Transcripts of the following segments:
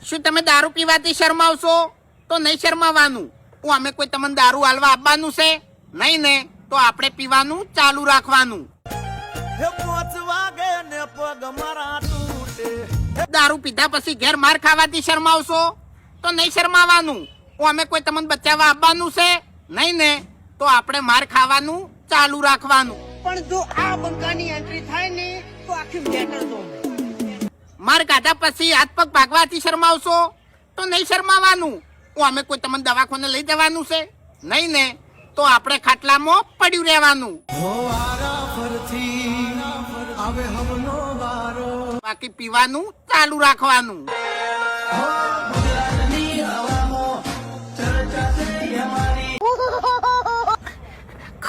શું તમે દારૂ પીવાથી શરમાવશો? તો નહીં શરમાવાનું. હું અમે કોઈ તમને દારૂ હાલવા આપવાનું છે નહીં ને, તો આપણે પીવાનું ચાલુ રાખવાનું. દારૂ પીધા પછી ઘેર માર ખાવાથી શરમાવશો? તો નહીં શરમાવાનું. હું અમે કોઈ તમને બચાવવા આપવાનું છે નહીં ને, તો આપણે માર ખાવાનું ચાલુ રાખવાનું. પણ જો આ બંકાની એન્ટ્રી થાય ને તો આખી મેટર તો માર ખાધા પછી હાથ પગ ભાગવાથી શરમાવશો? તો નહીં શરમાવાનું. હું અમે કોઈ તમને દવાખાને લઈ જવાનું છે નહીં ને, તો આપણે ખાટલામાં પડ્યું રહેવાનું. બાકી પીવાનું ચાલુ રાખવાનું.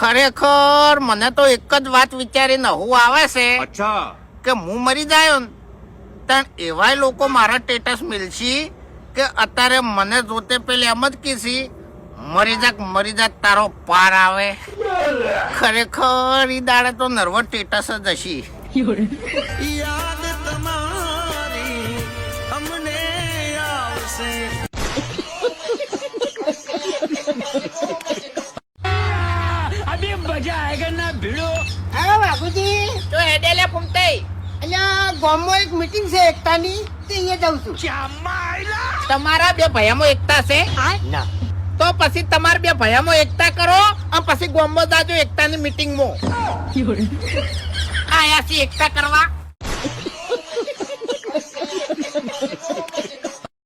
ખરેખર મને તો એક જ વાત વિચારીને હું આવે છે કે હું મરી જાય ને ત્યાં એવાય લોકો મારા સ્ટેટસ મિલશી કે અત્યારે મને જોતે પેલી એમ જ કીધી મરી જા તારો પાર આવે. ખરેખર ઈ દાડે તો નર્વસ સ્ટેટસ જ હશી. યાદ તમારી અમને આવશે. અભી મજા આયેગા ના ભીડો. હા બાપુજી તો હેડેલે ફૂમતે અહીંયા ગામમાં એક મીટિંગ છે એકતાની, તે અહીંયા જાઉં છું. તમારા બે ભયામાં એકતા છે ના તો પછી તમારા બે ભયામાં એકતા કરો અને પછી ગોમમાં જાજો એકતાની મીટિંગમાં. આયા છે એકતા કરવા.